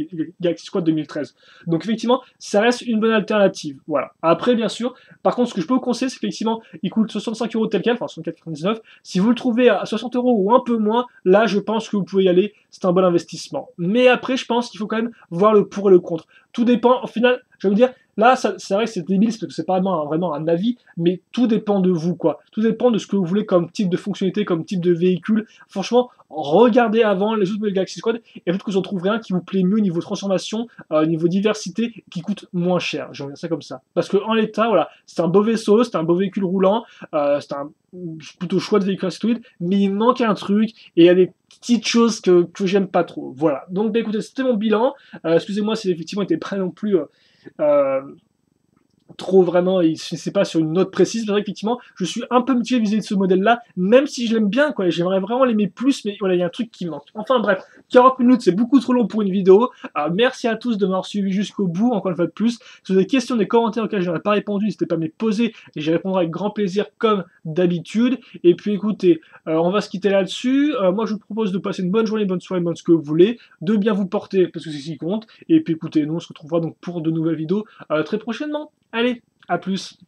Galaxy Squad 2013. Donc effectivement, ça reste une bonne alternative. Voilà. Après, bien sûr, par contre, ce que je peux vous conseiller, c'est qu'effectivement, il coûte 65 euros tel quel, enfin 64,99. Si vous le trouvez à 60 euros ou un peu moins, là, je pense que vous pouvez y aller. C'est un bon investissement. Mais après, je pense qu'il faut quand même voir le pour et le contre. Tout dépend, au final, je vais vous dire, là, c'est vrai que c'est débile, parce que c'est pas vraiment un avis, mais tout dépend de vous, quoi. Tout dépend de ce que vous voulez comme type de fonctionnalité, comme type de véhicule. Franchement, regardez avant les autres modèles Galaxy Squad, et peut-être que vous en trouverez un qui vous plaît mieux niveau transformation, niveau diversité, qui coûte moins cher. Je vais dire ça comme ça. Parce que en l'état, voilà, c'est un beau vaisseau, c'est un beau véhicule roulant, c'est un plutôt choix de véhicule astéroïde, mais il manque un truc, et il y a des petites choses que j'aime pas trop. Voilà. Donc, bah, écoutez, c'était mon bilan. Excusez-moi si effectivement il n'était pas non plus euh, trop vraiment, c'est pas sur une note précise. C'est vrai qu'effectivement, je suis un peu motivé vis-à-vis de ce modèle-là, même si je l'aime bien, quoi. J'aimerais vraiment l'aimer plus, mais voilà, il y a un truc qui manque. Enfin bref, 40 minutes, c'est beaucoup trop long pour une vidéo. Merci à tous de m'avoir suivi jusqu'au bout, encore une fois de plus. Si vous avez des questions, des commentaires auxquels je n'aurais pas répondu, n'hésitez pas à me les poser et j'y répondrai avec grand plaisir comme d'habitude. Et puis écoutez, on va se quitter là-dessus. Moi, je vous propose de passer une bonne journée, bonne soirée, bonne ce que vous voulez, de bien vous porter parce que c'est ce qui compte. Et puis écoutez, nous on se retrouvera donc pour de nouvelles vidéos très prochainement. Allez, à plus.